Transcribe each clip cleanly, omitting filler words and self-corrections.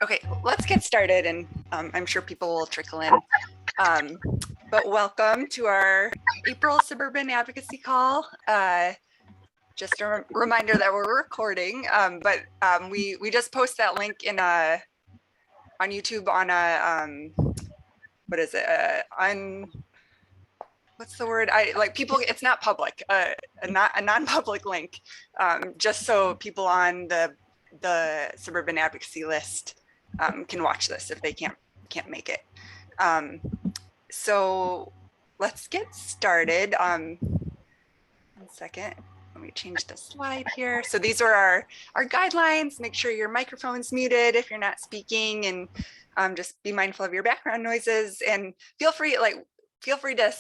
Okay, let's get started, and I'm sure people will trickle in. But welcome to our April Suburban Advocacy Call. Just a reminder that we're recording, but we just post that link in on YouTube on a what is it? What's the word? People. It's not public. A non-public link, just so people on the Suburban Advocacy list can watch this if they can't make it. So let's get started. 1 second. Let me change the slide here. So these are our guidelines. Make sure your microphone's muted if you're not speaking, and just be mindful of your background noises, and feel free to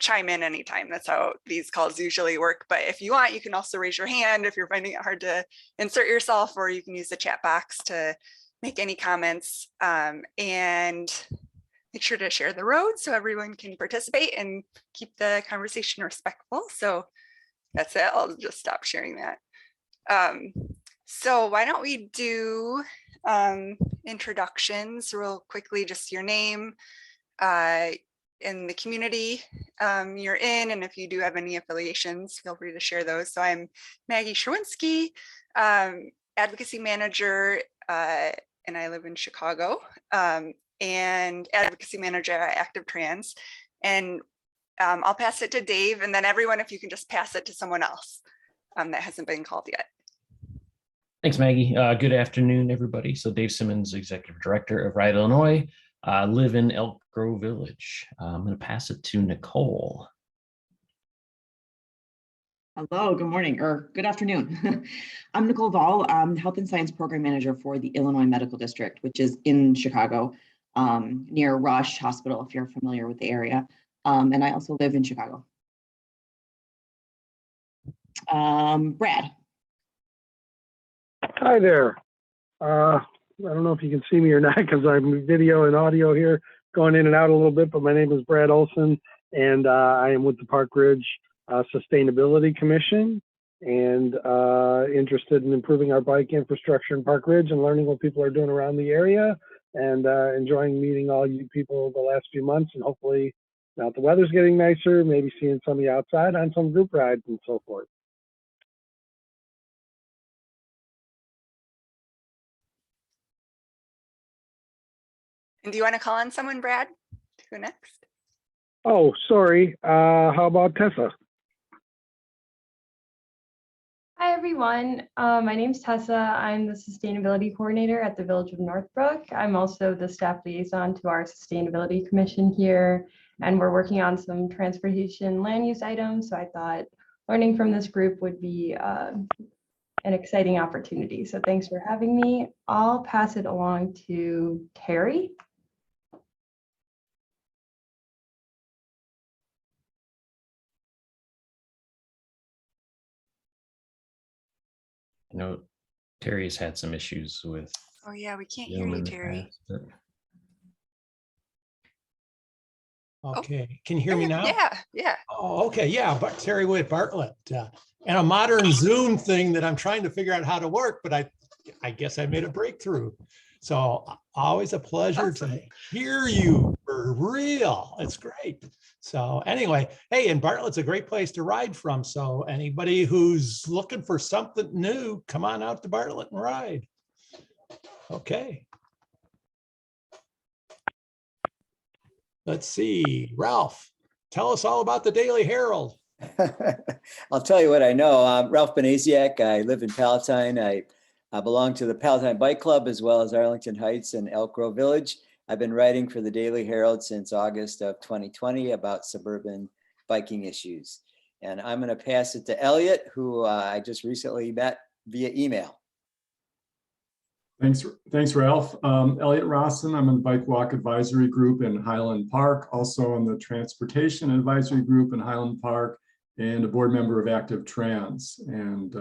chime in anytime. That's how these calls usually work. But if you want, you can also raise your hand if you're finding it hard to insert yourself, or you can use the chat box to make any comments, and make sure to share the road so everyone can participate and keep the conversation respectful. So that's it. I'll just stop sharing that. So why don't we do introductions real quickly, just your name, in the community you're in, and if you do have any affiliations, feel free to share those. So I'm Maggie Sherwinski, advocacy manager, and I live in Chicago, and advocacy manager at Active Trans. And I'll pass it to Dave, and then everyone, if you can just pass it to someone else that hasn't been called yet. Thanks, Maggie. Good afternoon, everybody. So Dave Simmons, Executive Director of Ride Illinois. Live in Elk Grove Village. I'm going to pass it to Nicole. Hello, good morning, or good afternoon. I'm Nicole Vall. I'm Health and Science Program Manager for the Illinois Medical District, which is in Chicago, near Rush Hospital, if you're familiar with the area. And I also live in Chicago. Brad. Hi there. I don't know if you can see me or not because I'm video and audio here going in and out a little bit, but my name is Brad Olson, and I am with the Park Ridge Sustainability Commission, and interested in improving our bike infrastructure in Park Ridge and learning what people are doing around the area, and enjoying meeting all you people the last few months, and hopefully now that the weather's getting nicer, maybe seeing some of you outside on some group rides and so forth. And do you want to call on someone, Brad, to go next? Oh, sorry. How about Tessa? Hi, everyone. My name is Tessa. I'm the Sustainability Coordinator at the Village of Northbrook. I'm also the staff liaison to our Sustainability Commission here, and we're working on some transportation land use items. So I thought learning from this group would be an exciting opportunity. So thanks for having me. I'll pass it along to Terry. I know Terry's had some issues with. Oh yeah, we can't hear you, Terry. Okay, can you hear me now? Yeah. Oh, okay, yeah, but Terry with Bartlett, and a modern Zoom thing that I'm trying to figure out how to work, but I guess I made a breakthrough. So always a pleasure to hear you for real. It's great. So anyway, hey, and Bartlett's a great place to ride from. So anybody who's looking for something new, come on out to Bartlett and ride. Okay. Let's see, Ralph, tell us all about the Daily Herald. I'll tell you what I know. I'm Ralph Benaziak. I live in Palatine. I belong to the Palatine Bike Club as well as Arlington Heights and Elk Grove Village. I've been writing for the Daily Herald since August of 2020 about suburban biking issues. And I'm going to pass it to Elliot, who I just recently met via email. Thanks, Ralph. Elliot Rosson. I'm in the Bike Walk Advisory Group in Highland Park, also on the Transportation Advisory Group in Highland Park, and a board member of Active Trans, and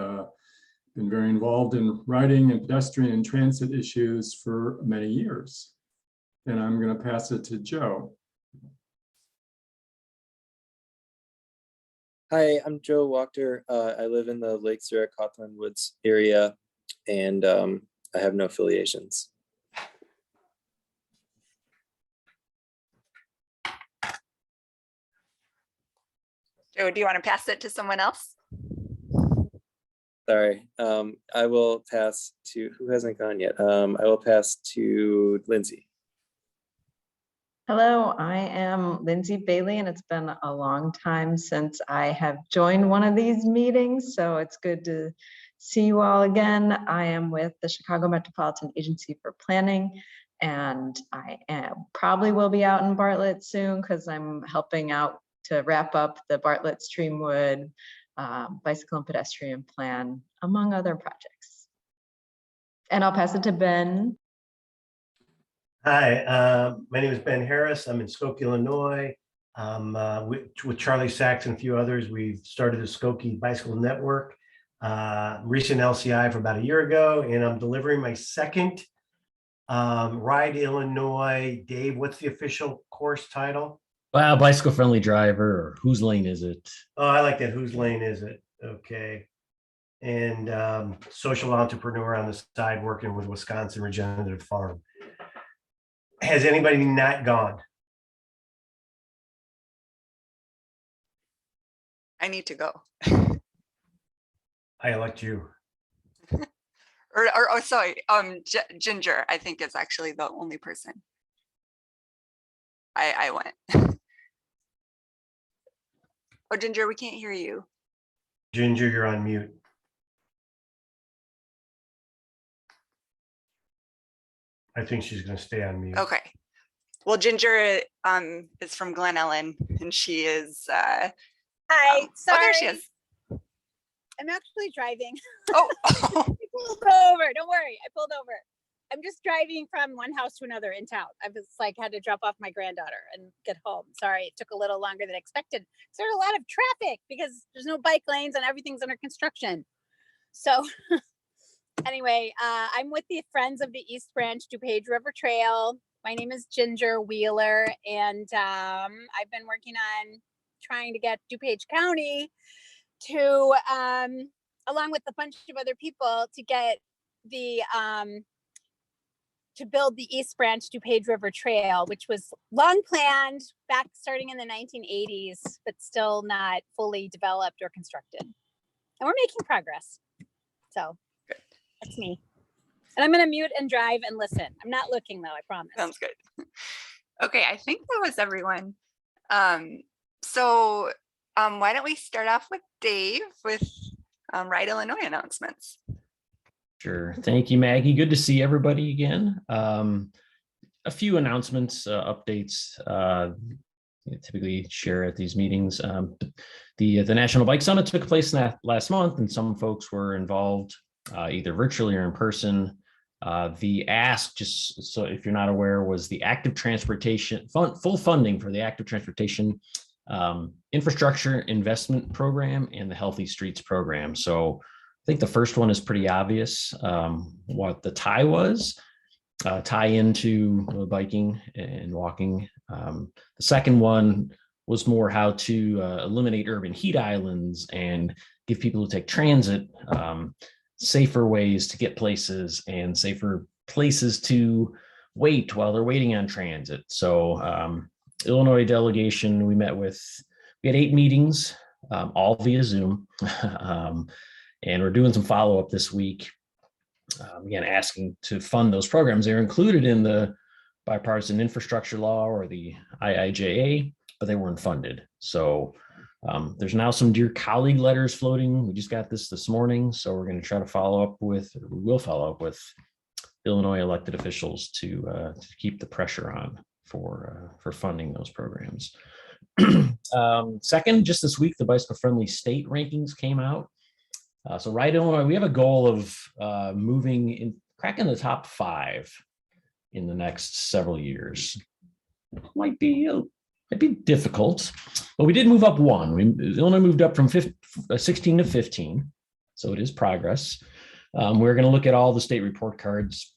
been very involved in riding and pedestrian and transit issues for many years. And I'm going to pass it to Joe. Hi, I'm Joe Wachter. I live in the Lake Zurich Hawthorne Woods area, and I have no affiliations. Joe, do you want to pass it to someone else? Sorry. I will pass to, who hasn't gone yet? I will pass to Lindsay. Hello, I am Lindsay Bailey, and it's been a long time since I have joined one of these meetings, so it's good to see you all again. I am with the Chicago Metropolitan Agency for Planning, and I probably will be out in Bartlett soon because I'm helping out to wrap up the Bartlett Streamwood bicycle and pedestrian plan, among other projects. And I'll pass it to Ben. Hi, my name is Ben Harris. I'm in Skokie, Illinois. With Charlie Sachs and a few others, we've started the Skokie Bicycle Network, recent LCI for about a year ago, and I'm delivering my second Ride Illinois. Dave, what's the official course title? Bicycle friendly driver, or whose lane is it? Oh, I like that. Whose lane is it? Okay. And social entrepreneur on the side, working with Wisconsin Regenerative Farm. Has anybody not gone? I need to go. I elect you. Oh, sorry. Ginger, I think is actually the only person. I went. Oh, Ginger, we can't hear you. Ginger, you're on mute. I think she's going to stay on mute. Okay. Well, Ginger is from Glen Ellen, and she is. Hi, Oh, sorry. there she is. I'm actually driving. Oh. I pulled over. Don't worry. I pulled over. I'm just driving from one house to another in town. I was like, had to drop off my granddaughter and get home. Sorry, it took a little longer than expected. There's a lot of traffic because there's no bike lanes and everything's under construction. So anyway, I'm with the Friends of the East Branch DuPage River Trail. My name is Ginger Wheeler, and I've been working on trying to get DuPage County to, along with a bunch of other people, to get the to build the East Branch DuPage River Trail, which was long planned back starting in the 1980s, but still not fully developed or constructed. And we're making progress. So that's me. And I'm going to mute and drive and listen. I'm not looking though, I promise. Sounds good. Okay, I think that was everyone. So why don't we start off with Dave with Ride Illinois announcements. Sure. Thank you, Maggie. Good to see everybody again. A few announcements, updates, typically share at these meetings. The National Bike Summit took place last month, and some folks were involved either virtually or in person. The ask, just so if you're not aware, was the active transportation full funding for the active transportation infrastructure investment program and the Healthy Streets program. So I think the first one is pretty obvious what the tie was, tie into biking and walking. The second one was more how to eliminate urban heat islands and give people who take transit safer ways to get places and safer places to wait while they're waiting on transit. So Illinois delegation, we had 8 meetings, all via Zoom. And we're doing some follow-up this week, again, asking to fund those programs. They're included in the bipartisan infrastructure law or the IIJA, but they weren't funded. So there's now some Dear Colleague letters floating. We just got this morning. So we're going to try to we will follow up with Illinois elected officials to keep the pressure on for funding those programs. Second, just this week, the bicycle friendly state rankings came out. So Ride Illinois, we have a goal of cracking the top 5 in the next several years. Might be difficult, but we did move up 1. Illinois moved up from 16 to 15, so it is progress. We're going to look at all the state report cards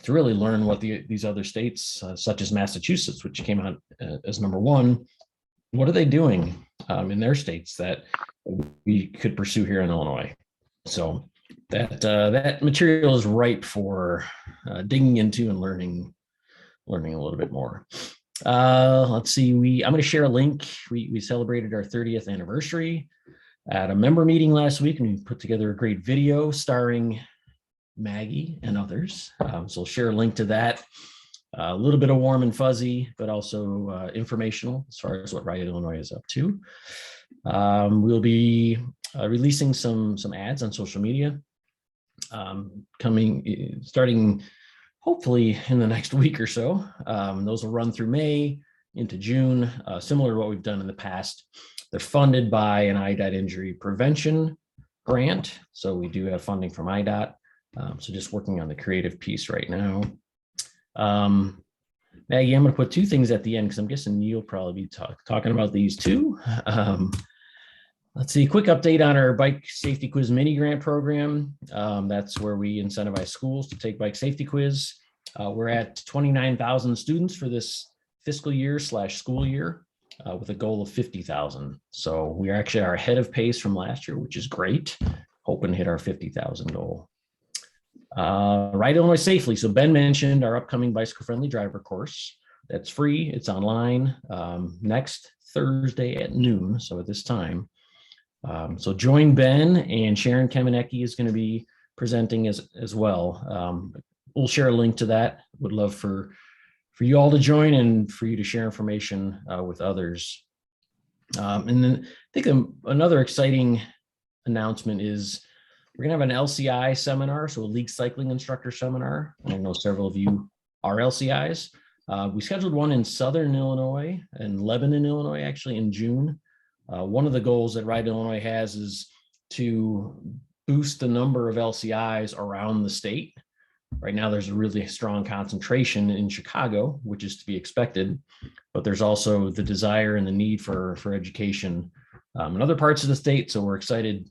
to really learn what these other states, such as Massachusetts, which came out as number 1, what are they doing in their states that we could pursue here in Illinois? So that material is ripe for digging into and learning a little bit more. Let's see. I'm going to share a link. We celebrated our 30th anniversary at a member meeting last week, and we put together a great video starring Maggie and others. So I'll share a link to that. A little bit of warm and fuzzy, but also informational as far as what Riot Illinois is up to. We'll be releasing some ads on social media starting hopefully in the next week or so. Those will run through May into June, similar to what we've done in the past. They're funded by an IDOT injury prevention grant. So we do have funding from IDOT. So just working on the creative piece right now. Maggie, I'm going to put two things at the end because I'm guessing you'll probably be talking about these too. Let's see, quick update on our bike safety quiz mini grant program. That's where we incentivize schools to take bike safety quiz. We're at 29,000 students for this fiscal year / school year with a goal of 50,000. So we actually are ahead of pace from last year, which is great. Hoping to hit our 50,000 goal. Ride Illinois Safely. So Ben mentioned our upcoming bicycle friendly driver course. That's free. It's online next Thursday at noon. So at this time. So join Ben, and Sharon Kamenecki is going to be presenting as well. We'll share a link to that. Would love for you all to join and for you to share information with others. And then I think another exciting announcement is we're going to have an LCI seminar, so a league cycling instructor seminar. I know several of you are LCIs. We scheduled one in Southern Illinois and Lebanon, Illinois, actually in June. One of the goals that Ride Illinois has is to boost the number of LCIs around the state. Right now, there's a really strong concentration in Chicago, which is to be expected, but there's also the desire and the need for education in other parts of the state. So we're excited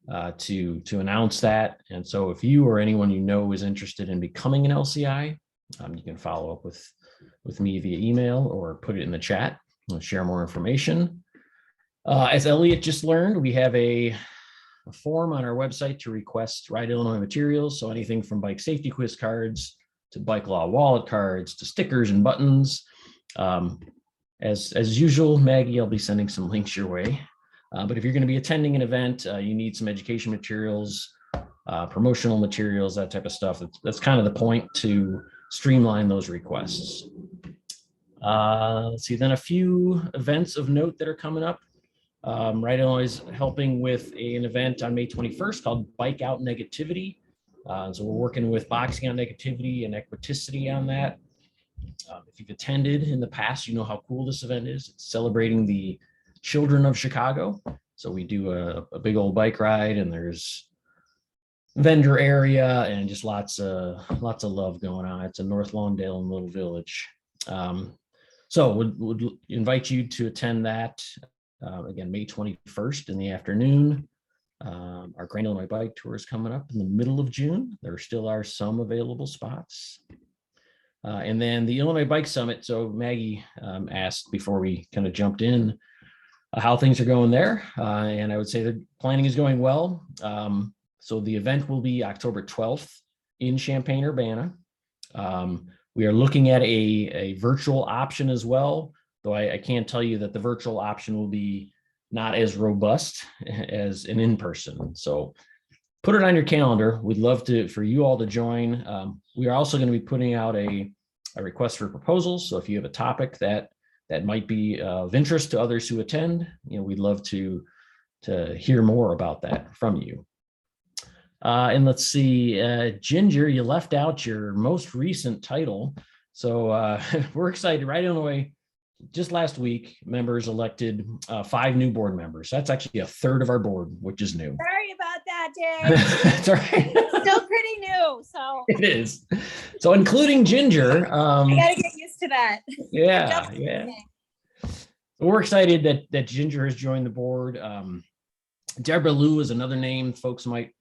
to announce that. And so if you or anyone you know is interested in becoming an LCI, you can follow up with me via email or put it in the chat. We'll share more information. As Elliot just learned, we have a form on our website to request Ride Illinois materials. So anything from bike safety quiz cards to bike law wallet cards to stickers and buttons. As usual, Maggie, I'll be sending some links your way. But if you're going to be attending an event, you need some education materials, promotional materials, that type of stuff. That's kind of the point, to streamline those requests. Let's see, then a few events of note that are coming up. Ride Illinois is helping with an event on May 21st called Bike Out Negativity. So we're working with Boxing Out Negativity and Equiticity on that. If you've attended in the past, you know how cool this event is. It's celebrating the children of Chicago. So we do a big old bike ride, and there's vendor area and just lots of love going on. It's in North Lawndale and Little Village. So would invite you to attend that. Again, May 21st in the afternoon. Our Grand Illinois Bike Tour is coming up in the middle of June. There still are some available spots. And then the Illinois Bike Summit. So Maggie asked before we kind of jumped in how things are going there. And I would say the planning is going well. So the event will be October 12th in Champaign-Urbana. We are looking at a virtual option as well, though I can't tell you that the virtual option will be not as robust as an in-person. So put it on your calendar. We'd love for you all to join. We are also going to be putting out a request for proposals. So if you have a topic that might be of interest to others who attend, we'd love to hear more about that from you. And let's see, Ginger, you left out your most recent title. So we're excited. Ride Illinois, just last week, members elected 5 new board members. That's actually a third of our board, which is new. Sorry about that, Dave. That's all right. Still pretty new, so. It is. So including Ginger. I gotta get used to that. Yeah. We're excited that Ginger has joined the board. Deborah Liu is another name folks might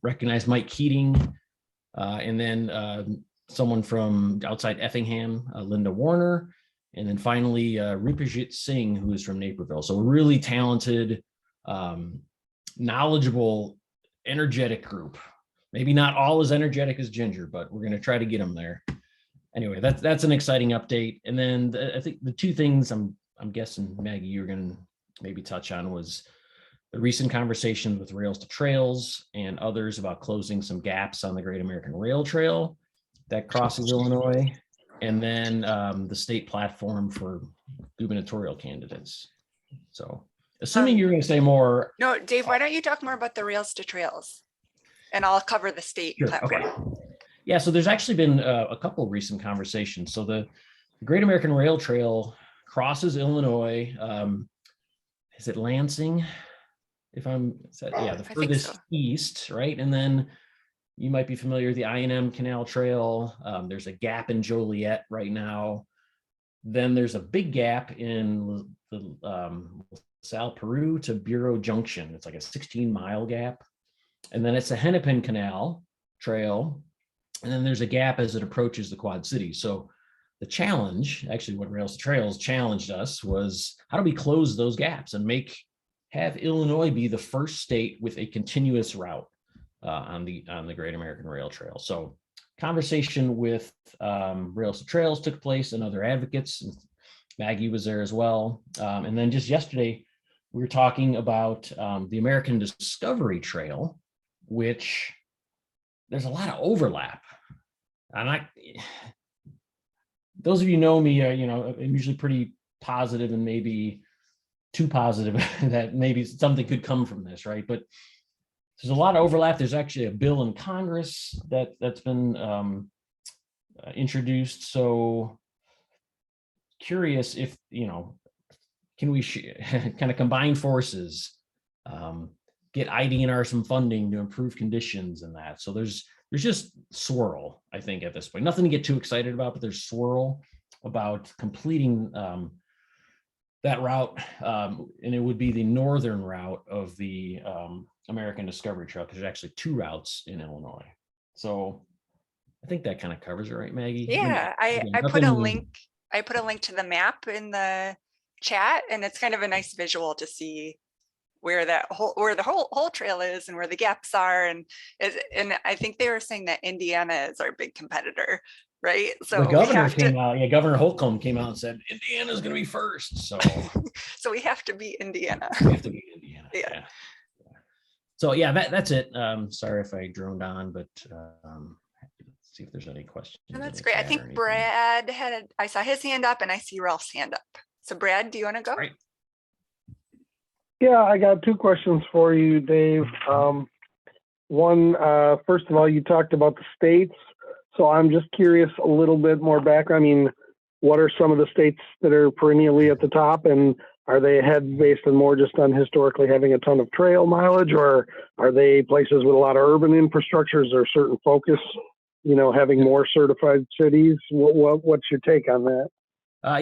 recognize, Mike Keating, and then someone from outside Effingham, Linda Warner, And then finally, Rupajit Singh, who is from Naperville. So a really talented, knowledgeable, energetic group. Maybe not all as energetic as Ginger, but we're going to try to get them there. Anyway, that's an exciting update. And then I think the two things I'm guessing, Maggie, you're going to maybe touch on was the recent conversation with Rails to Trails and others about closing some gaps on the Great American Rail Trail that crosses Illinois, and then the state platform for gubernatorial candidates. So assuming you're going to say more. No, Dave, why don't you talk more about the Rails to Trails? And I'll cover the state Sure, platform. okay. Yeah, so there's actually been a couple of recent conversations. So the Great American Rail Trail crosses Illinois. Is it Lansing? The furthest east, right? And then you might be familiar with the I&M Canal Trail. There's a gap in Joliet right now. Then there's a big gap in the LaSalle, Peru to Bureau Junction. It's like a 16-mile gap. And then it's a Hennepin Canal Trail. And then there's a gap as it approaches the Quad Cities. So the challenge, actually what Rails to Trails challenged us, was how do we close those gaps and have Illinois be the first state with a continuous route on the Great American Rail Trail. So conversation with Rails to Trails took place and other advocates. And Maggie was there as well. And then just yesterday, we were talking about the American Discovery Trail, which there's a lot of overlap. And those of you know me, I'm usually pretty positive and maybe too positive that maybe something could come from this, right? But there's a lot of overlap. There's actually a bill in Congress that's been introduced. So curious if, can we kind of combine forces, get IDNR some funding to improve conditions and that. So there's just swirl, I think, at this point. Nothing to get too excited about, but there's swirl about completing that route, and it would be the northern route of the American Discovery Trail, because there's actually two routes in Illinois. So I think that kind of covers it, right, Maggie? Yeah, I put a link. I put a link to the map in the chat, and it's kind of a nice visual to see where the whole trail is and where the gaps are, and I think they were saying that Indiana is our big competitor. Right. So the governor came out. Yeah, Governor Holcomb came out and said Indiana's going to be first. So, so we have to beat Indiana. We have to beat Indiana. Yeah. So yeah, that's it. Sorry if I droned on, but let's see if there's any questions. And that's great. I think Brad I saw his hand up, and I see Ralph's hand up. So Brad, do you want to go? Right. Yeah, I got two questions for you, Dave. One, first of all, you talked about the states. So I'm just curious a little bit more background. I mean, what are some of the states that are perennially at the top, and are they ahead based on more just on historically having a ton of trail mileage, or are they places with a lot of urban infrastructures or certain focus, having more certified cities? What's your take on that?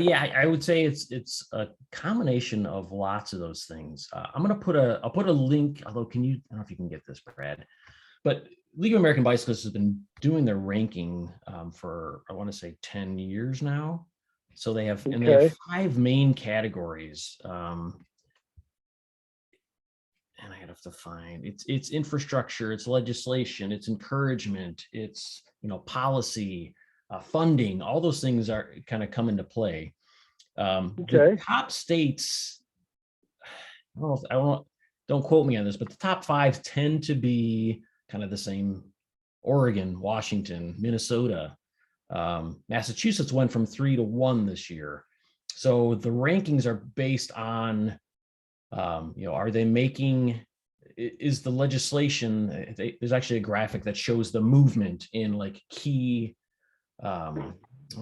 Yeah, I would say it's a combination of lots of those things. I'll put a link, although I don't know if you can get this, Brad, but League of American Bicyclists has been doing their ranking for, I want to say 10 years now. So they have, and they have 5 main categories. And I have to find it's infrastructure, it's legislation, it's encouragement, it's policy, funding. All those things are kind of come into play. The top states, don't quote me on this, but the top 5 tend to be kind of the same: Oregon, Washington, Minnesota. Massachusetts went from 3 to 1 this year. So the rankings are based on, are they making, is the legislation, there's actually a graphic that shows the movement in like key, I want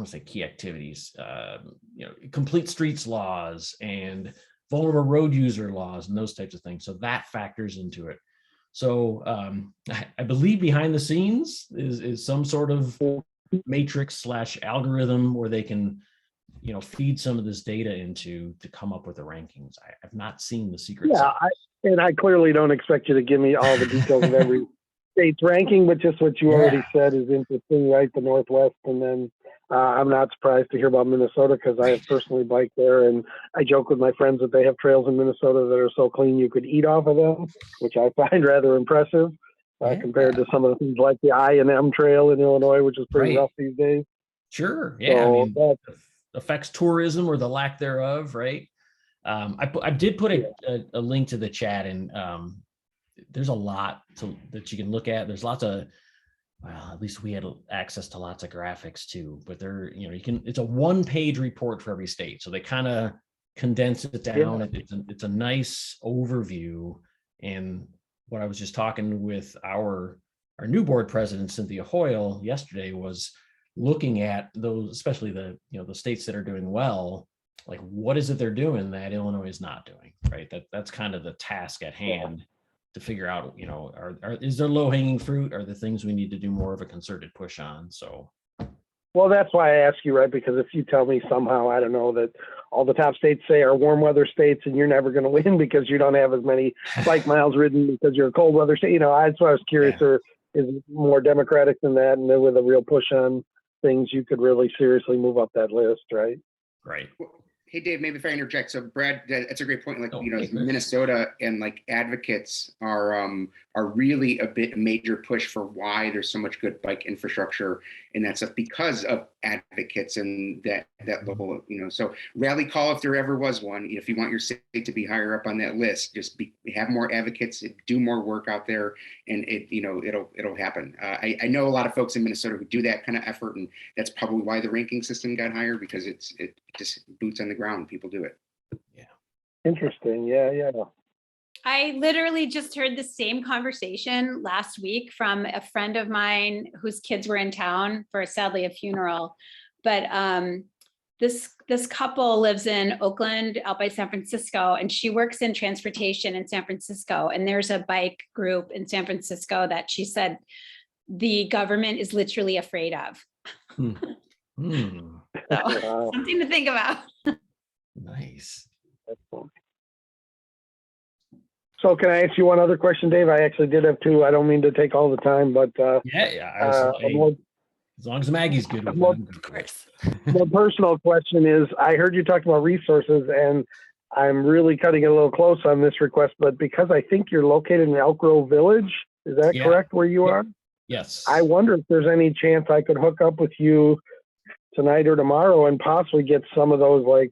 to say key activities, complete streets laws and vulnerable road user laws and those types of things. So that factors into it. So I believe behind the scenes is some sort of matrix / algorithm where they can, feed some of this data into to come up with the rankings. I've not seen the secret. Yeah, I clearly don't expect you to give me all the details of every state's ranking, but just what you already said is interesting, right? The Northwest, and then I'm not surprised to hear about Minnesota because I have personally biked there, and I joke with my friends that they have trails in Minnesota that are so clean you could eat off of them, which I find rather impressive compared to some of the things like the I&M Trail in Illinois, which is pretty rough these days. Sure. Yeah. So I mean, that affects tourism or the lack thereof, right? I did put a link to the chat, and there's a lot that you can look at. There's lots of, well, at least we had access to lots of graphics too, but it's a 1-page report for every state. So they kind of condense it down. Yeah. It's a nice overview. And what I was just talking with our new board president, Cynthia Hoyle, yesterday was looking at those, especially the states that are doing well, like what is it they're doing that Illinois is not doing, right? That's kind of the task at hand. To figure out, is there low-hanging fruit? Are the things we need to do more of a concerted push on? So, well, that's why I ask you, right? Because if you tell me somehow, I don't know, that all the top states say are warm weather states, and you're never going to win because you don't have as many bike miles ridden because you're a cold weather state. That's why I was curious. Or is it more democratic than that, and then with a real push on things, you could really seriously move up that list, right? Right. Hey, Dave, maybe if I interject. So Brad, that's a great point. Like, Minnesota and like advocates are really a major push for why there's so much good bike infrastructure and that stuff because of advocates and that level, so rally call if there ever was one. If you want your state to be higher up on that list, just have more advocates, do more work out there, and it'll happen. I know a lot of folks in Minnesota who do that kind of effort, and that's probably why the ranking system got higher, because it just boots on the ground. People do it. Yeah. Interesting. Yeah. I literally just heard the same conversation last week from a friend of mine whose kids were in town for sadly a funeral. But this couple lives in Oakland out by San Francisco, and she works in transportation in San Francisco. And there's a bike group in San Francisco that she said the government is literally afraid of. So, something to think about. Nice. So can I ask you one other question, Dave? I actually did have two. I don't mean to take all the time, but as long as Maggie's good with them, of course. The personal question is, I heard you talk about resources, and I'm really cutting it a little close on this request, but because I think you're located in Elk Grove Village, is that correct where you are? Yes. I wonder if there's any chance I could hook up with you tonight or tomorrow and possibly get some of those like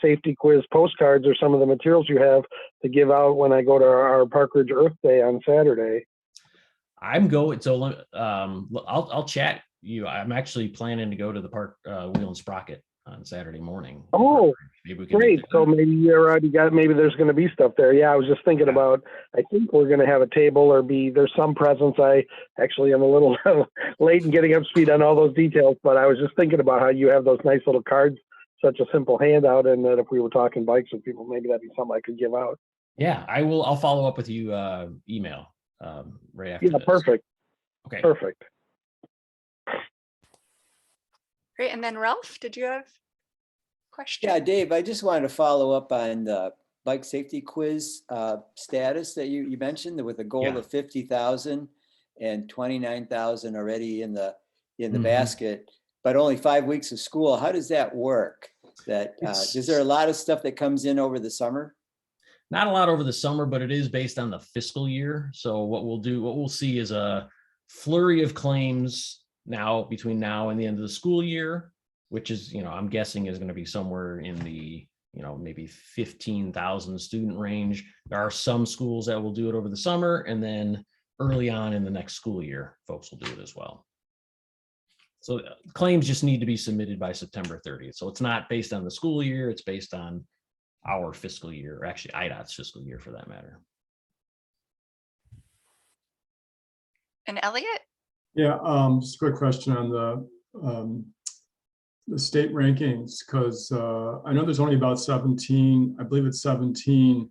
safety quiz postcards or some of the materials you have to give out when I go to our Park Ridge Earth Day on Saturday. I'm going, so I'll chat you. I'm actually planning to go to the Park Wheel and Sprocket on Saturday morning. Oh, great. So maybe you already maybe there's going to be stuff there. Yeah, I was just thinking about, I think we're going to have a table or there's some presence. I actually am a little late in getting up to speed on all those details, but I was just thinking about how you have those nice little cards, such a simple handout, and that if we were talking bikes with people, maybe that'd be something I could give out. Yeah, I'll follow up with you email right after this. Perfect. Okay. Perfect. Great. And then Ralph, did you have a question? Yeah, Dave, I just wanted to follow up on the bike safety quiz status that you mentioned, with a goal of 50,000 and 29,000 already in the basket, but only 5 weeks of school. How does that work? Is there a lot of stuff that comes in over the summer? Not a lot over the summer, but it is based on the fiscal year. So what we'll see is a flurry of claims between now and the end of the school year, which is, I'm guessing is going to be somewhere in the, maybe 15,000 student range. There are some schools that will do it over the summer, and then early on in the next school year, folks will do it as well. So claims just need to be submitted by September 30th. So it's not based on the school year, it's based on our fiscal year, or actually IDOT's fiscal year for that matter. And Elliot? Yeah, just a quick question on the state rankings, because I know there's only about 17, I believe it's 17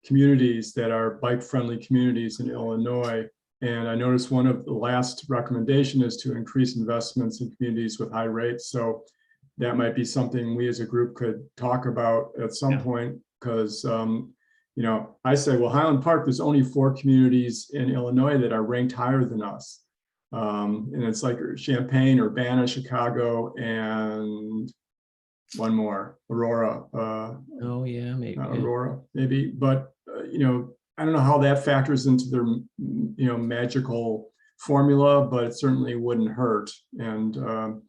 communities that are bike-friendly communities in Illinois. And I noticed one of the last recommendation is to increase investments in communities with high rates. So that might be something we as a group could talk about at some point, because I say, well, Highland Park, there's only 4 communities in Illinois that are ranked higher than us. And it's like Champaign, Urbana, Chicago, and one more, Aurora. Oh yeah, maybe. Not Aurora, maybe, but I don't know how that factors into their magical formula, but it certainly wouldn't hurt. And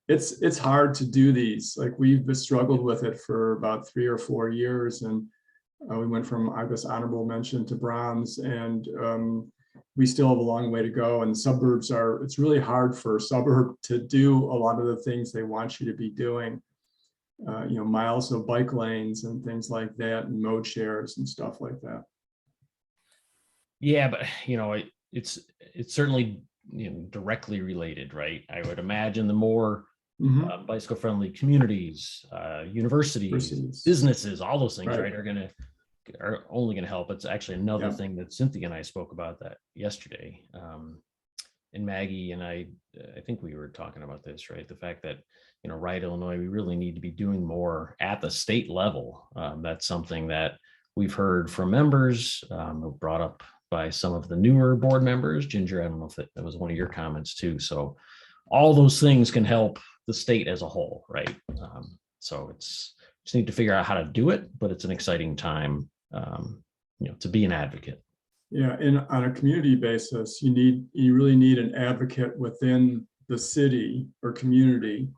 it's hard to do these. Like we've struggled with it for about 3 or 4 years, and we went from, I guess, honorable mention to bronze, and we still have a long way to go. And suburbs it's really hard for a suburb to do a lot of the things they want you to be doing. Miles of bike lanes and things like that, and mode shares and stuff like that. Yeah, but it's certainly directly related, right? I would imagine the more bicycle friendly communities, universities, businesses, all those things, right, are only going to help. It's actually another thing that Cynthia and I spoke about that yesterday. And Maggie and I think we were talking about this, right? The fact that, Right Illinois, we really need to be doing more at the state level. That's something that we've heard from members, brought up by some of the newer board members. Ginger, I don't know if that was one of your comments too. So all those things can help the state as a whole, right? So just need to figure out how to do it, but it's an exciting time, to be an advocate. Yeah, and on a community basis, you really need an advocate within the city or community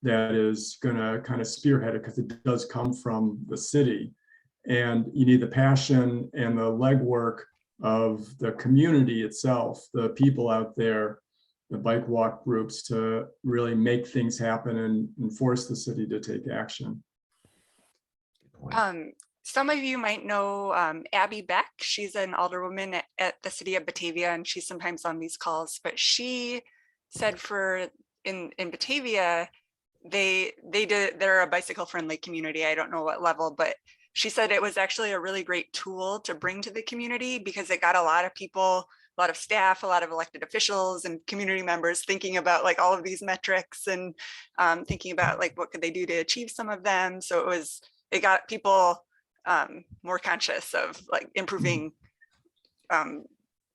that is going to kind of spearhead it, because it does come from the city. And you need the passion and the legwork of the community itself, the people out there, the bike walk groups, to really make things happen and force the city to take action. Some of you might know Abby Beck. She's an alderwoman at the city of Batavia, and she's sometimes on these calls, but she said in Batavia, they're a bicycle friendly community. I don't know what level, but she said it was actually a really great tool to bring to the community, because it got a lot of people, a lot of staff, a lot of elected officials and community members thinking about like all of these metrics, and thinking about like what could they do to achieve some of them. So it got people more conscious of like improving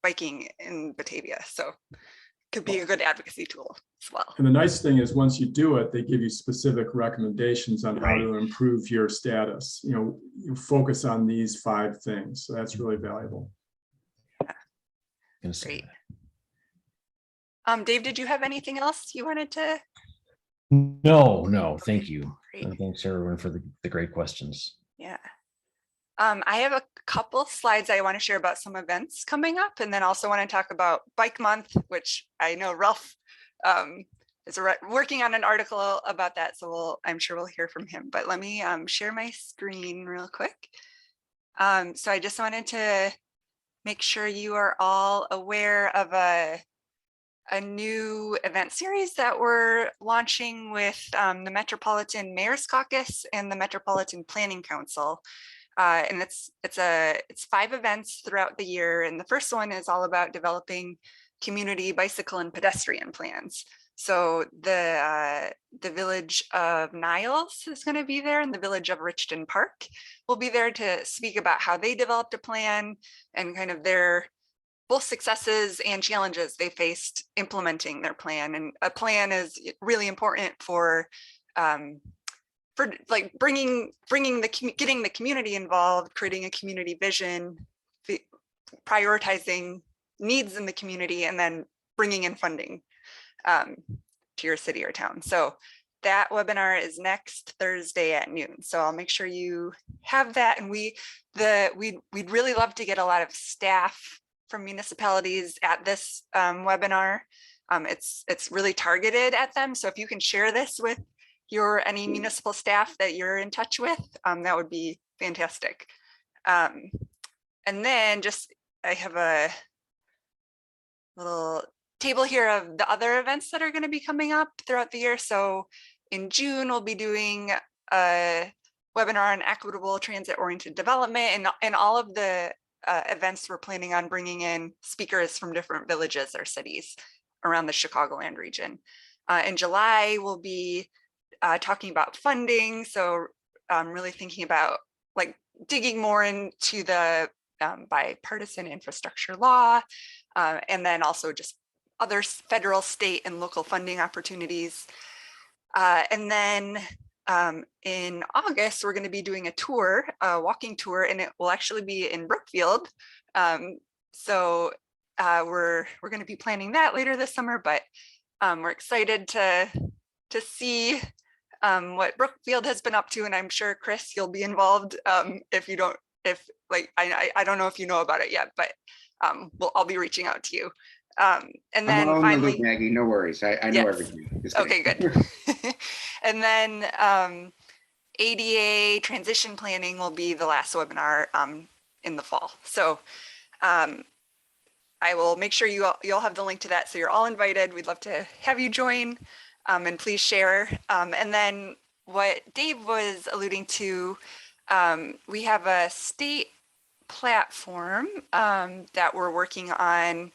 biking in Batavia. So could be a good advocacy tool as well. And the nice thing is, once you do it, they give you specific recommendations on how to improve your status. You focus on these 5 things. So that's really valuable. Great. Dave, did you have anything else you wanted to? No, thank you. And thanks everyone for the great questions. Yeah. I have a couple slides I want to share about some events coming up, and then also want to talk about Bike Month, which I know Ralph is working on an article about that, so I'm sure we'll hear from him. But let me share my screen real quick. So I just wanted to make sure you are all aware of a new event series that we're launching with the Metropolitan Mayor's Caucus and the Metropolitan Planning Council. And it's 5 events throughout the year. And the first one is all about developing community bicycle and pedestrian plans. So the village of Niles is going to be there, and the village of Richton Park will be there to speak about how they developed a plan and kind of their both successes and challenges they faced implementing their plan. And a plan is really important for like getting the community involved, creating a community vision, prioritizing needs in the community, and then bringing in funding to your city or town. So that webinar is next Thursday at noon. So I'll make sure you have that. And we'd really love to get a lot of staff from municipalities at this webinar. It's really targeted at them. So if you can share this with any municipal staff that you're in touch with, that would be fantastic. And then I have a little table here of the other events that are going to be coming up throughout the year. So in June, we'll be doing a webinar on equitable transit-oriented development, and all of the events we're planning on bringing in speakers from different villages or cities around the Chicagoland region. In July, we'll be talking about funding. So really thinking about like digging more into the bipartisan infrastructure law, and then also just other federal, state, and local funding opportunities. And then in August, we're going to be doing a tour, a walking tour, and it will actually be in Brookfield. So we're going to be planning that later this summer, but we're excited to see what Brookfield has been up to, and I'm sure Chris, you'll be involved I don't know if you know about it yet, but I'll be reaching out to you. And then I'm finally, on the loop, Maggie, no worries. I know yes. everything. Just Okay, kidding. good. And then ADA transition planning will be the last webinar in the fall. So I will make sure you'll have the link to that. So you're all invited. We'd love to have you join, and please share. And then what Dave was alluding to, we have a state platform that we're working on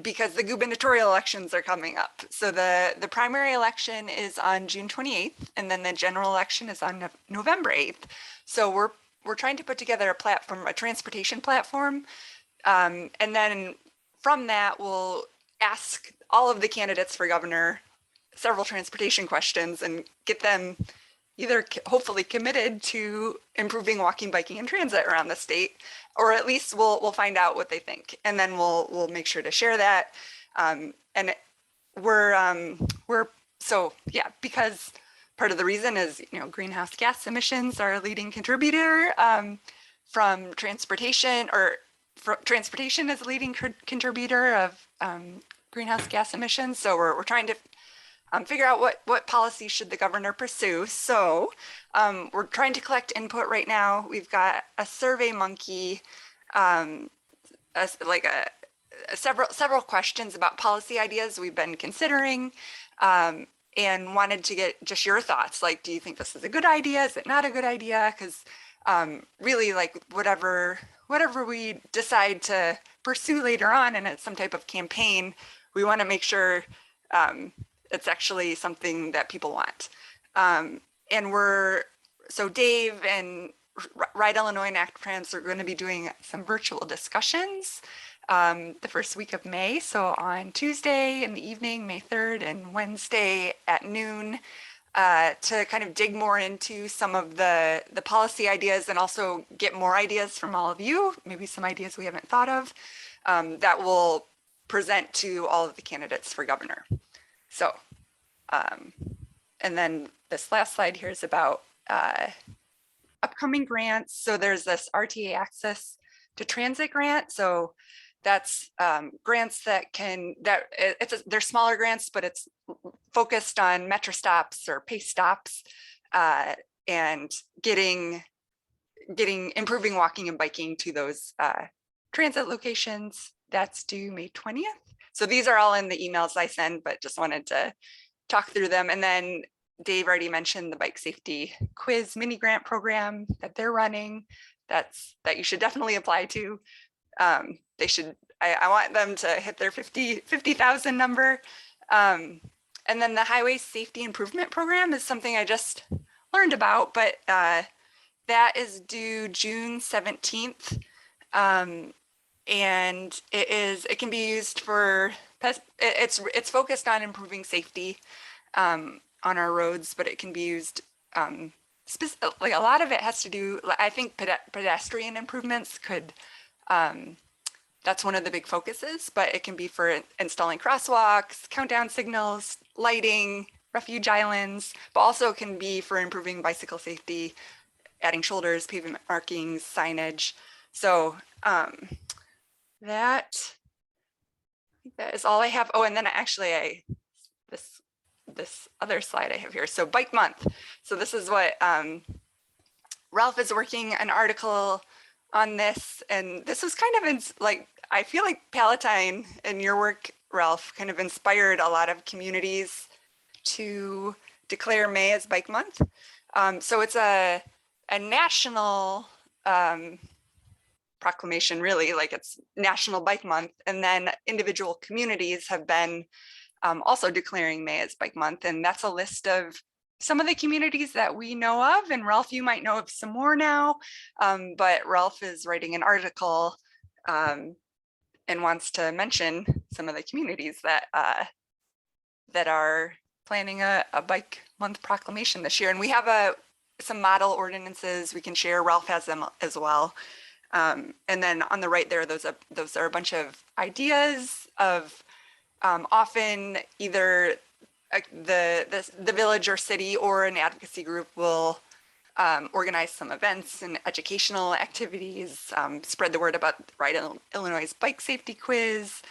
because the gubernatorial elections are coming up. So the primary election is on June 28th, and then the general election is on November 8th. So we're trying to put together a platform, a transportation platform. And then from that, we'll ask all of the candidates for governor several transportation questions and get them either hopefully committed to improving walking, biking, and transit around the state, or at least we'll find out what they think, and then we'll make sure to share that. And because part of the reason is greenhouse gas emissions are a leading contributor from transportation, or transportation is a leading contributor of greenhouse gas emissions. So we're trying to figure out what policies should the governor pursue. So we're trying to collect input right now. We've got a survey monkey, several questions about policy ideas we've been considering, and wanted to get just your thoughts. Like, do you think this is a good idea? Is it not a good idea? Because really, like, whatever we decide to pursue later on, and it's some type of campaign, we want to make sure it's actually something that people want. And so Dave and Ride Illinois and Act Trans are going to be doing some virtual discussions the first week of May. So on Tuesday in the evening, May 3rd, and Wednesday at noon, to kind of dig more into some of the policy ideas, and also get more ideas from all of you, maybe some ideas we haven't thought of, that we'll present to all of the candidates for governor. So, and then this last slide here is about upcoming grants. So there's this RTA Access to Transit grant. So that's grants they're smaller grants, but it's focused on metro stops or pace stops, and improving walking and biking to those transit locations. That's due May 20th. So these are all in the emails I send, but just wanted to talk through them. And then Dave already mentioned the bike safety quiz mini grant program that they're running. That you should definitely apply to. They should. I want them to hit their 50,000 number. And then the highway safety improvement program is something I just learned about, but that is due June 17th. And it can be used for it's focused on improving safety on our roads, but it can be used like a lot of it has to do, I think pedestrian improvements could that's one of the big focuses, but it can be for installing crosswalks, countdown signals, lighting, refuge islands, but also can be for improving bicycle safety, adding shoulders, pavement markings, signage. So that is all I have. Oh, and then actually this other slide I have here. So Bike Month. So this is what Ralph is working an article on this, and this was kind of I feel like Palatine and your work, Ralph, kind of inspired a lot of communities to declare May as Bike Month. So it's a national proclamation, really, like it's National Bike Month, and then individual communities have been also declaring May as Bike Month, and that's a list of some of the communities that we know of, and Ralph, you might know of some more now, but Ralph is writing an article and wants to mention some of the communities that that are planning a bike month proclamation this year. And we have some model ordinances we can share. Ralph has them as well. And then on the right there, those are a bunch of ideas of often either the village or city or an advocacy group will organize some events and educational activities, spread the word about Ride Illinois' bike safety quiz.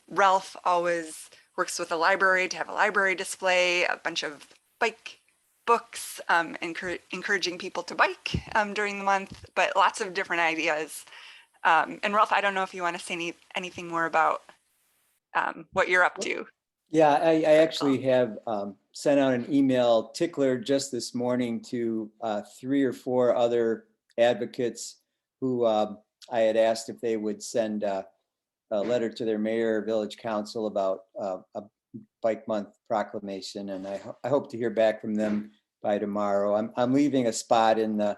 Ralph always works with a library to have a library display, a bunch of bike books, encouraging people to bike during the month, but lots of different ideas. And Ralph, I don't know if you want to say anything more about what you're up to. Yeah, I actually have sent out an email tickler just this morning to 3 or 4 other advocates who I had asked if they would send a letter to their mayor or village council about a bike month proclamation. And I hope to hear back from them by tomorrow. I'm leaving a spot in the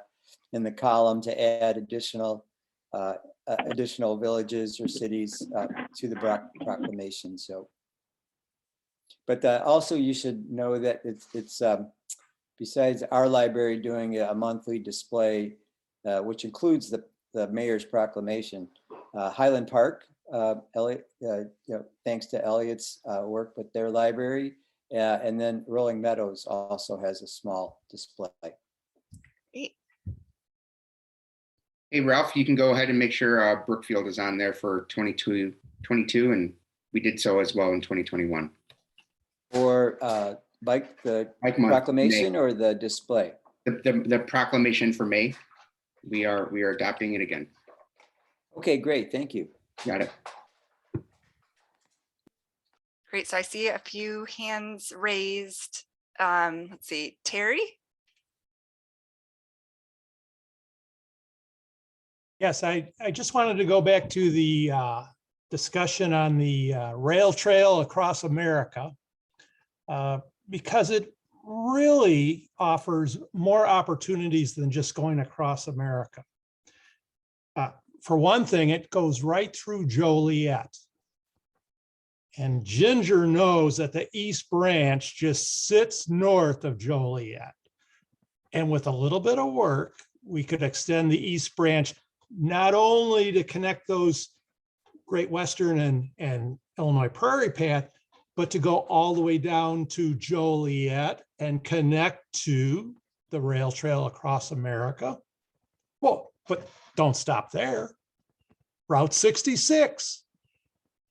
column to add additional villages or cities to the proclamation. So. But also you should know that it's besides our library doing a monthly display, which includes the mayor's proclamation, Highland Park, Elliot, thanks to Elliot's work with their library, and then Rolling Meadows also has a small display. Great. Hey, Ralph, you can go ahead and make sure Brookfield is on there for 22, and we did so as well in 2021. Or bike month, proclamation, May. Or the display? The proclamation for May. We are adopting it again. Okay, great. Thank you. Got it. Great. So I see a few hands raised. Let's see, Terry. Yes, I just wanted to go back to the discussion on the rail trail across America. Because it really offers more opportunities than just going across America. For one thing, it goes right through Joliet. And Ginger knows that the East Branch just sits north of Joliet. And with a little bit of work, we could extend the East Branch not only to connect those Great Western and Illinois Prairie Path, but to go all the way down to Joliet and connect to the rail trail across America. Well, but don't stop there. Route 66.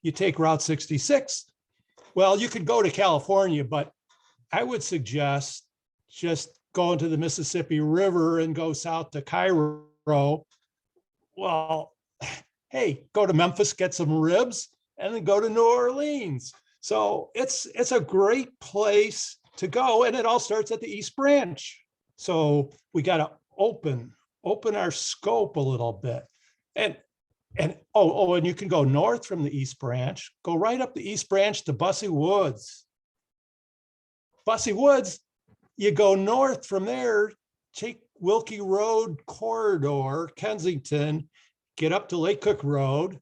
You take Route 66. Well, you could go to California, but I would suggest just going to the Mississippi River and go south to Cairo. Well, hey, go to Memphis, get some ribs, and then go to New Orleans. So it's a great place to go, and it all starts at the East Branch. So we got to open our scope a little bit, and you can go north from the East Branch, go right up the East Branch to Bussy Woods. Bussy Woods, you go north from there, take Wilkie Road corridor, Kensington, get up to Lake Cook Road.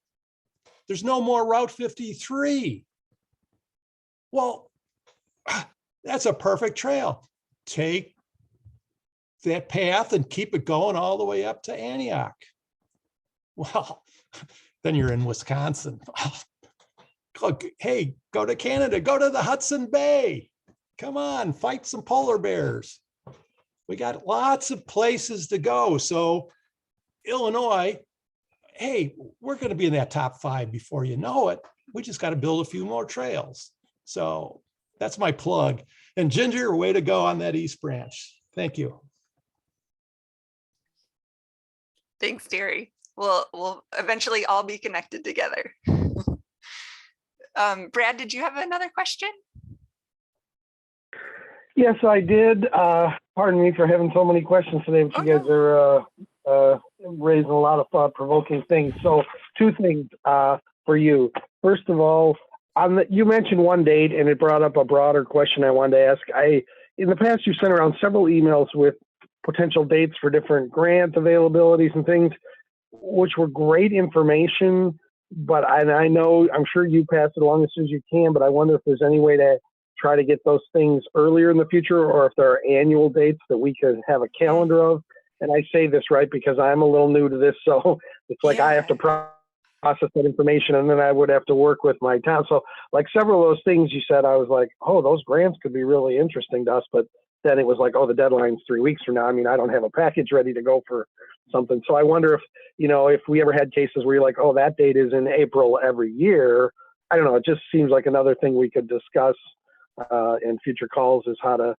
There's no more Route 53. Well, that's a perfect trail. Take that path and keep it going all the way up to Antioch. Well, then you're in Wisconsin. Hey, go to Canada, go to the Hudson Bay. Come on, fight some polar bears. We got lots of places to go. So Illinois, hey, we're going to be in that top 5 before you know it. We just got to build a few more trails. So that's my plug. And Ginger, way to go on that East Branch. Thank you. Thanks, Terry. We'll eventually all be connected together. Brad, did you have another question? Yes, I did. Pardon me for having so many questions today, but you guys are raising a lot of thought-provoking things. So 2 things for you. First of all, you mentioned one date, and it brought up a broader question I wanted to ask. In the past, you sent around several emails with potential dates for different grant availabilities and things, which were great information. but I know, I'm sure you pass it along as soon as you can, but I wonder if there's any way to try to get those things earlier in the future, or if there are annual dates that we could have a calendar of. And I say this right because I'm a little new to this, so it's like I have to process that information, and then I would have to work with my town. So like several of those things you said, I was like, oh, those grants could be really interesting to us. But then it was like, oh, the deadline's 3 weeks from now. I mean, I don't have a package ready to go for something. So I wonder if, if we ever had cases where you're like, oh, that date is in April every year. I don't know. It just seems like another thing we could discuss in future calls, is how to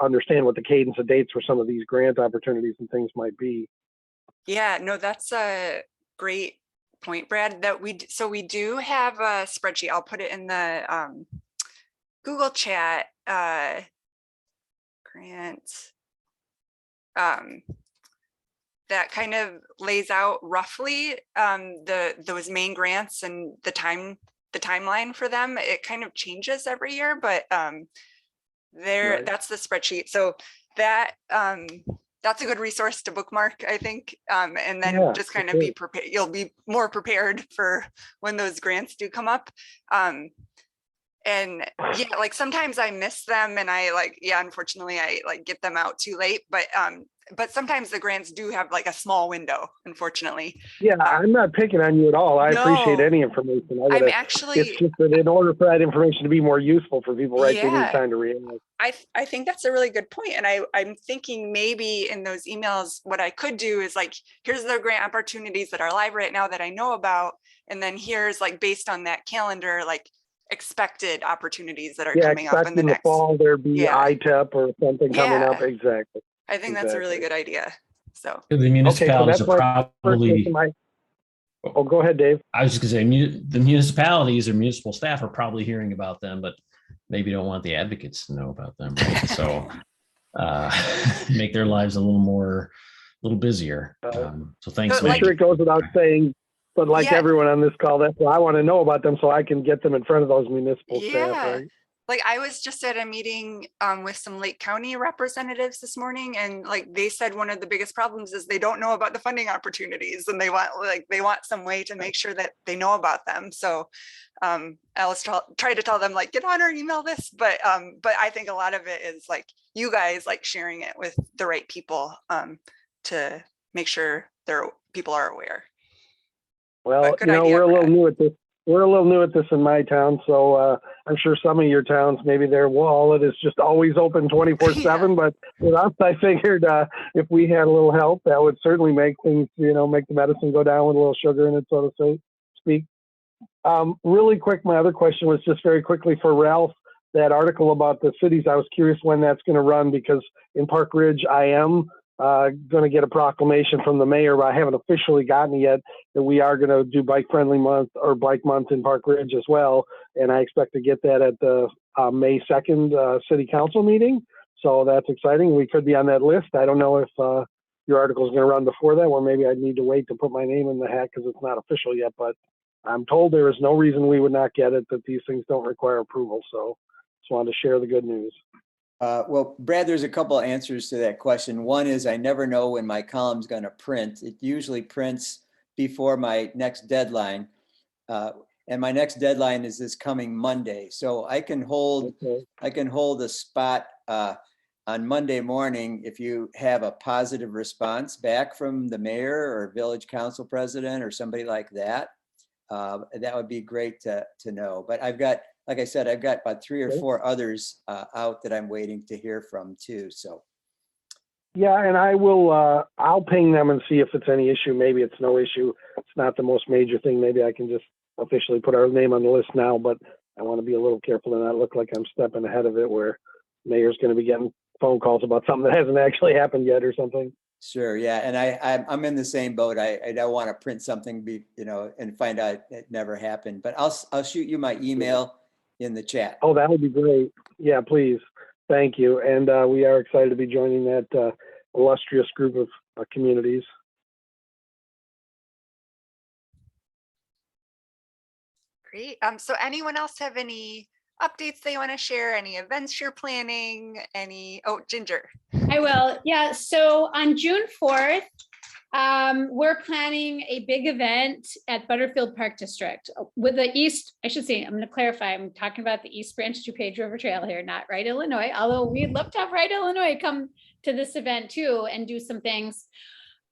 understand what the cadence of dates for some of these grant opportunities and things might be. Yeah, no, that's a great point, Brad, that we do have a spreadsheet. I'll put it in the Google chat, grant that kind of lays out roughly those main grants and the timeline for them. It kind of changes every year, but Right. that's the spreadsheet. So that that's a good resource to bookmark, I think, and then just kind of be prepared. You'll be more prepared for when those grants do come up. And yeah, like sometimes I miss them, and unfortunately I get them out too late, but sometimes the grants do have like a small window, unfortunately. Yeah, I'm not picking on you at all. I appreciate any information. It's just that in order for that information to be more useful for people, right, they need time to realize. I think that's a really good point. And I'm thinking maybe in those emails, what I could do is like, here's the grant opportunities that are live right now that I know about. And then here's like, based on that calendar, like expected opportunities that are coming up in the next fall, there'd be ITEP or something coming up. Exactly. I think that's a really good idea. So the municipalities are probably. Oh, go ahead, Dave. I was just gonna say the municipalities or municipal staff are probably hearing about them, but maybe don't want the advocates to know about them. Right? So make their lives a little busier. So thanks. I'm sure it goes without saying, but like everyone on this call, that's why I want to know about them so I can get them in front of those municipal staff. Right? Like I was just at a meeting with some Lake County representatives this morning, and like they said one of the biggest problems is they don't know about the funding opportunities, and they want some way to make sure that they know about them. So I was trying to tell them like, get on our email list, but I think a lot of it is like you guys like sharing it with the right people to make sure people are aware. Well, we're a little new at this. We're a little new at this in my town, so I'm sure some of your towns, maybe their wallet is just always open 24/7. But with us, I figured if we had a little help, that would certainly make things, make the medicine go down with a little sugar in it, so to speak. Really quick, my other question was just very quickly for Ralph, that article about the cities. I was curious when that's going to run, because in Park Ridge, I am going to get a proclamation from the mayor, but I haven't officially gotten it yet, that we are going to do Bike Friendly Month or Bike Month in Park Ridge as well. And I expect to get that at the May 2nd City Council meeting. So that's exciting. We could be on that list. I don't know if your article is going to run before that, or maybe I'd need to wait to put my name in the hat because it's not official yet. But I'm told there is no reason we would not get it, that these things don't require approval. So just wanted to share the good news. Well, Brad, there's a couple of answers to that question. One is I never know when my column's going to print. It usually prints before my next deadline. And my next deadline is this coming Monday. So I can hold a spot on Monday morning if you have a positive response back from the mayor or village council president or somebody like that. That would be great to know. But like I said, I've got about 3 or 4 others out that I'm waiting to hear from too. So. Yeah, and I will, I'll ping them and see if it's any issue. Maybe it's no issue. It's not the most major thing. Maybe I can just officially put our name on the list now, but I want to be a little careful and not look like I'm stepping ahead of it, where mayor's going to be getting phone calls about something that hasn't actually happened yet or something. Sure. Yeah. And I'm in the same boat. I don't want to print something, and find out it never happened, but I'll shoot you my email in the chat. Oh, that would be great. Yeah, please. Thank you. And we are excited to be joining that illustrious group of communities. Great. So anyone else have any updates they want to share? Any events you're planning? Ginger. I will. Yeah. So on June 4th, We're planning a big event at Butterfield Park District with the East, I should say, I'm going to clarify, I'm talking about the East Branch DuPage River Trail here, not Wright, Illinois, although we'd love to have Wright, Illinois come to this event too and do some things.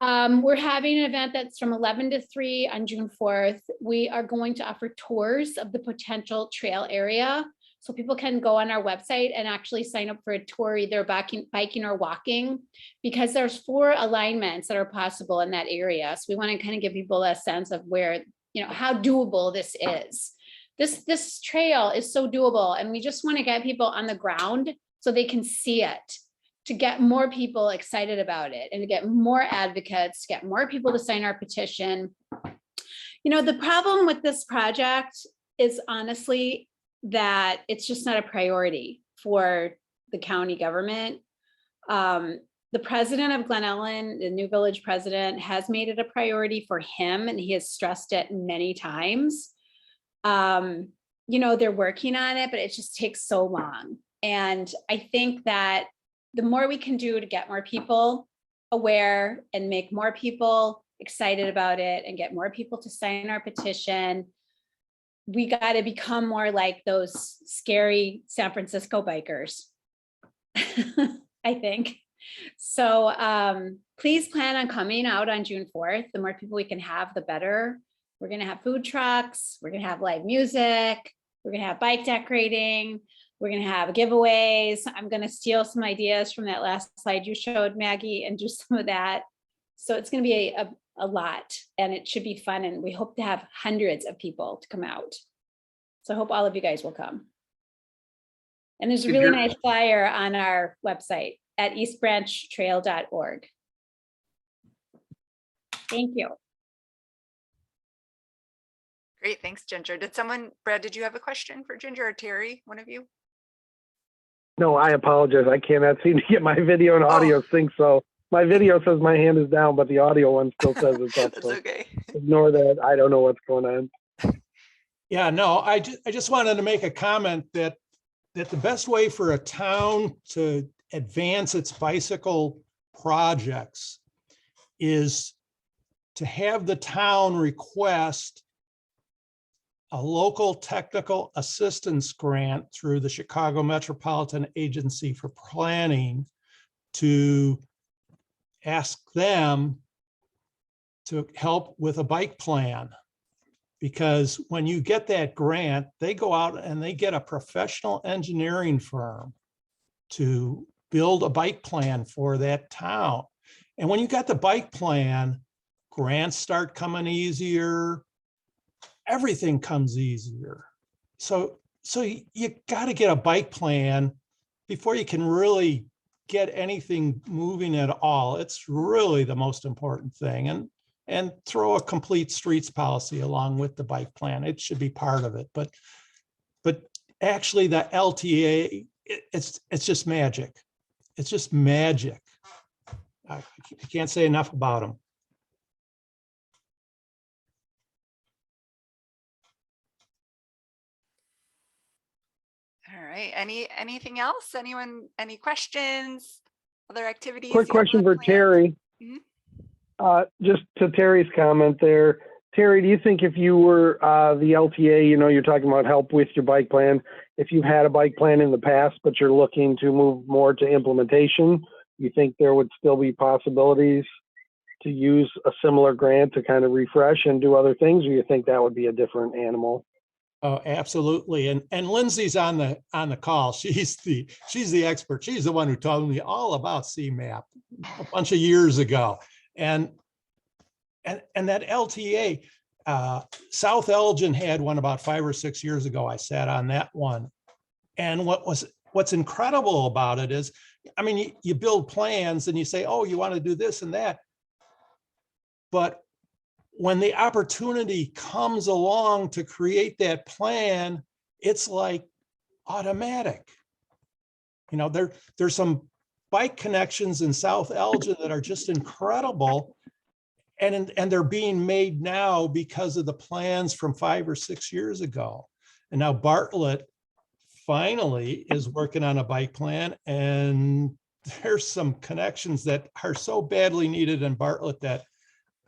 We're having an event that's from 11 to 3 on June 4th. We are going to offer tours of the potential trail area. So people can go on our website and actually sign up for a tour, either biking or walking, because there's 4 alignments that are possible in that area. So we want to kind of give people a sense of where, you know, how doable this is. This trail is so doable, and we just want to get people on the ground so they can see it, to get more people excited about it and to get more advocates, get more people to sign our petition. You know, the problem with this project is honestly that it's just not a priority for the county government. The president of Glen Ellen, the new village president, has made it a priority for him, and he has stressed it many times. You know, they're working on it, but it just takes so long. And I think that the more we can do to get more people aware and make more people excited about it and get more people to sign our petition, we got to become more like those scary San Francisco bikers, I think. So please plan on coming out on June 4th. The more people we can have, the better. We're going to have food trucks. We're going to have live music. We're going to have bike decorating. We're going to have giveaways. I'm going to steal some ideas from that last slide you showed, Maggie, and do some of that. So it's going to be a lot, and it should be fun. And we hope to have hundreds of people to come out. So I hope all of you guys will come. And there's a really nice flyer on our website at eastbranchtrail.org. Thank you. Great, thanks, Ginger. Did someone, Brad, did you have a question for Ginger or Terry, one of you? No, I apologize. I cannot seem to get my video and audio synced. So my video says my hand is down, but the audio one still says it's up. That's so okay. Ignore that. I don't know what's going on. Yeah, no, I just wanted to make a comment that the best way for a town to advance its bicycle projects is to have the town request a local technical assistance grant through the Chicago Metropolitan Agency for Planning to ask them to help with a bike plan. Because when you get that grant, they go out and they get a professional engineering firm to build a bike plan for that town. And when you got the bike plan, grants start coming easier. Everything comes easier. So you got to get a bike plan before you can really get anything moving at all. It's really the most important thing. And throw a complete streets policy along with the bike plan. It should be part of it. But actually the LTA, it's just magic. It's just magic. I can't say enough about them. All right, anything else? Anyone, any questions, other activities? Quick question for Terry. Mhm. Just to Terry's comment there, Terry, do you think if you were the LTA, you know, you're talking about help with your bike plan, if you had a bike plan in the past, but you're looking to move more to implementation, you think there would still be possibilities to use a similar grant to kind of refresh and do other things, or you think that would be a different animal? Oh, absolutely. And Lindsay's on the call. She's the expert. She's the one who told me all about CMAP a bunch of years ago. And that LTA, South Elgin had one about 5 or 6 years ago. I sat on that one. And what's incredible about it is, I mean, you build plans and you say, oh, you want to do this and that. But when the opportunity comes along to create that plan, it's like automatic. You know, there's some bike connections in South Elgin that are just incredible. And they're being made now because of the plans from 5 or 6 years ago. And now Bartlett finally is working on a bike plan, and there's some connections that are so badly needed in Bartlett that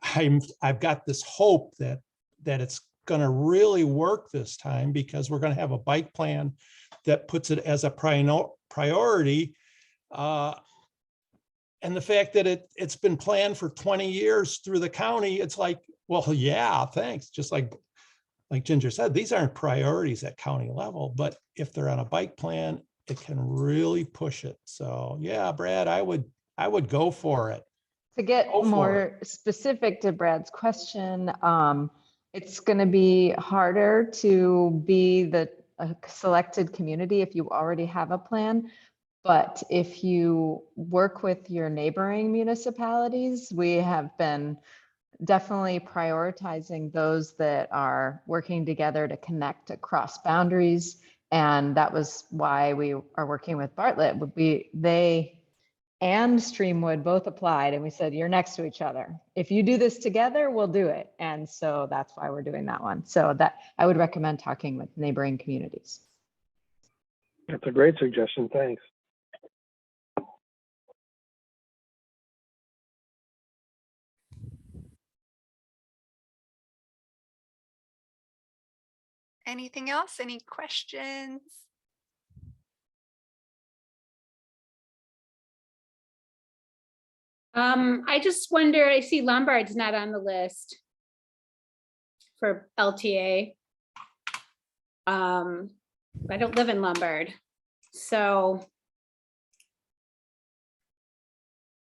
I've got this hope that it's going to really work this time, because we're going to have a bike plan that puts it as a priority. And the fact that it's been planned for 20 years through the county, it's like, well, yeah, thanks. Just like Ginger said, these aren't priorities at county level, but if they're on a bike plan, it can really push it. So yeah, Brad, I would go for it. To get Go for more specific to Brad's question, it's going to be harder to be the selected community if you already have a plan. But if you work with your neighboring municipalities, we have been definitely prioritizing those that are working together to connect across boundaries. And that was why we are working with Bartlett. They and Streamwood both applied, and we said, you're next to each other. If you do this together, we'll do it. And so that's why we're doing that one. So that I would recommend talking with neighboring communities. That's a great suggestion. Thanks. Anything else? Any questions? I just wonder, I see Lombard's not on the list for LTA. I don't live in Lombard, so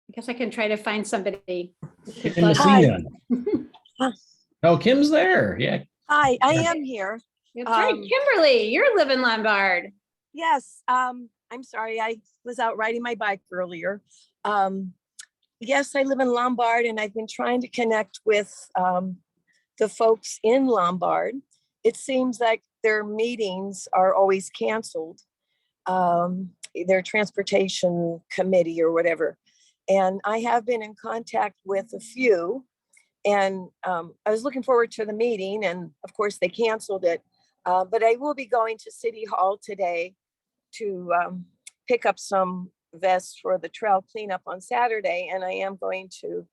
I guess I can try to find somebody. Good to see you. Oh, Kim's there. Yeah. Hi, I am here. That's right, Kimberly, you're living Lombard. Yes, I'm sorry, I was out riding my bike earlier. Yes, I live in Lombard, and I've been trying to connect with the folks in Lombard. It seems like their meetings are always canceled, their transportation committee or whatever. And I have been in contact with a few, and I was looking forward to the meeting, and of course they canceled it. But I will be going to City Hall today to pick up some vests for the trail cleanup on Saturday. And I am going to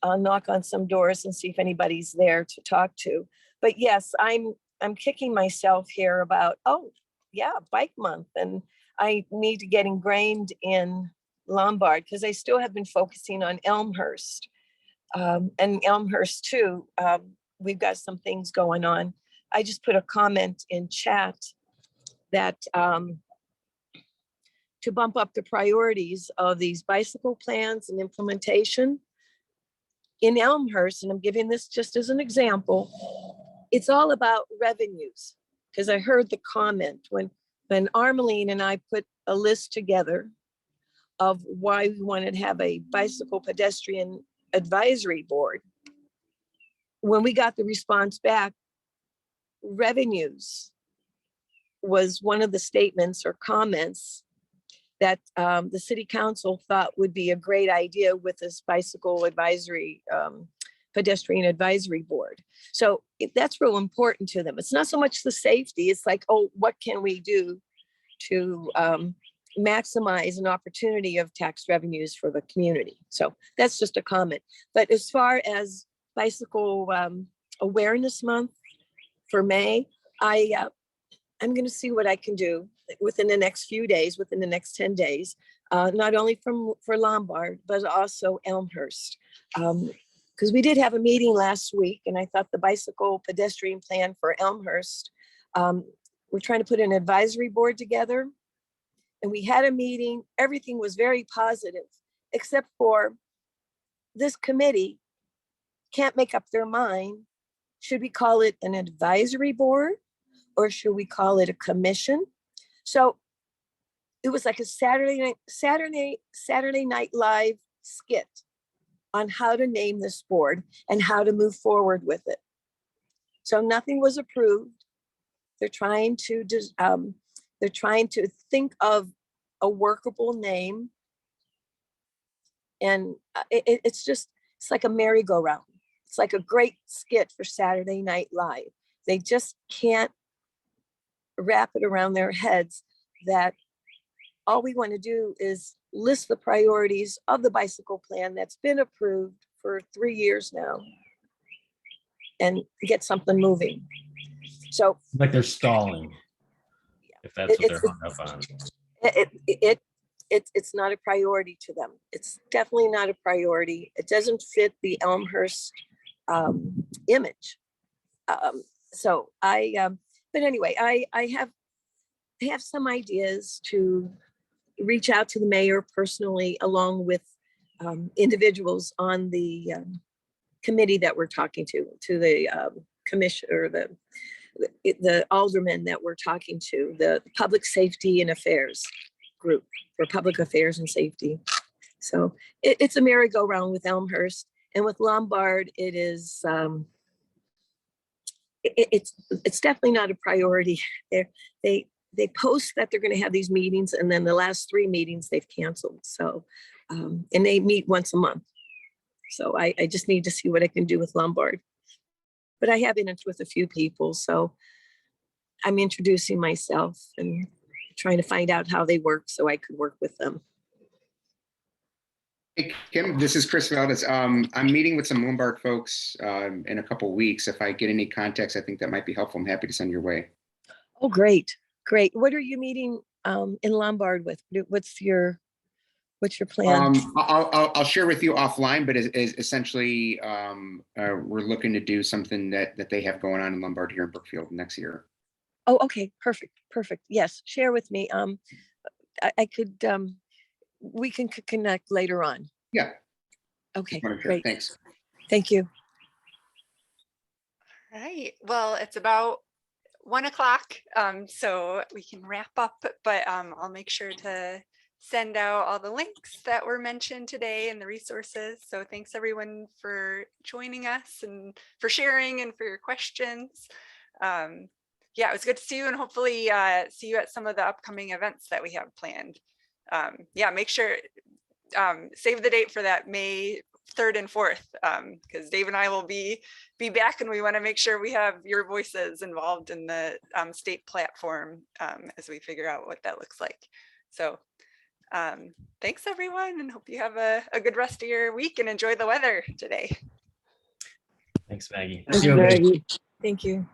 knock on some doors and see if anybody's there to talk to. But yes, I'm kicking myself here about, oh yeah, bike month. And I need to get ingrained in Lombard, because I still have been focusing on Elmhurst. And Elmhurst too, we've got some things going on. I just put a comment in chat that to bump up the priorities of these bicycle plans and implementation in Elmhurst, and I'm giving this just as an example, it's all about revenues. Because I heard the comment when Armeline and I put a list together of why we wanted to have a bicycle pedestrian advisory board. When we got the response back, revenues was one of the statements or comments that the city council thought would be a great idea with this bicycle advisory, pedestrian advisory board. So that's real important to them. It's not so much the safety, it's like, oh, what can we do to maximize an opportunity of tax revenues for the community? So that's just a comment. But as far as bicycle awareness month for May, I'm going to see what I can do within the next few days, within the next 10 days, not only for Lombard, but also Elmhurst. Because we did have a meeting last week, and I thought the bicycle pedestrian plan for Elmhurst, we're trying to put an advisory board together. And we had a meeting, everything was very positive, except for this committee can't make up their mind. Should we call it an advisory board, or should we call it a commission? So it was like a Saturday Night Live skit on how to name this board and how to move forward with it. So nothing was approved. They're trying to think of a workable name, and it's like a merry-go-round. It's like a great skit for Saturday Night Live. They just can't wrap it around their heads that all we want to do is list the priorities of the bicycle plan that's been approved for 3 years now. and get something moving. So Like they're stalling, if that's what they're hung up on. it's not a priority to them. It's definitely not a priority. It doesn't fit the Elmhurst image. But anyway, I have some ideas to reach out to the mayor personally, along with individuals on the committee that we're talking to the commission, or the aldermen that we're talking to, the Public Safety and Affairs group for Public Affairs and Safety. So it's a merry-go-round with Elmhurst, and with Lombard, it is it's definitely not a priority. They post that they're going to have these meetings, and then the last 3 meetings they've canceled. So and they meet once a month. So I just need to see what I can do with Lombard. But I have been in touch with a few people, so I'm introducing myself and trying to find out how they work so I could work with them. Hey, Kim, this is Chris Valdez. I'm meeting with some Lombard folks in a couple of weeks. If I get any context, I think that might be helpful. I'm happy to send your way. Oh, great. What are you meeting in Lombard with? What's your plan? I'll share with you offline, but is essentially we're looking to do something that they have going on in Lombard here in Brookfield next year. Oh, okay, perfect. Yes, share with me. I could. We can connect later on. Yeah. Okay, Great. Thanks. Thank you. All right. Well, it's about 1 o'clock, so we can wrap up, but I'll make sure to send out all the links that were mentioned today and the resources. So thanks everyone for joining us and for sharing and for your questions. Yeah, it was good to see you, and hopefully see you at some of the upcoming events that we have planned. Yeah, make sure, save the date for that May 3rd and 4th, because Dave and I will be back, and we want to make sure we have your voices involved in the state platform as we figure out what that looks like. So thanks everyone, and hope you have a good rest of your week and enjoy the weather today. Thanks, Maggie. Thank you, Maggie. Thank you.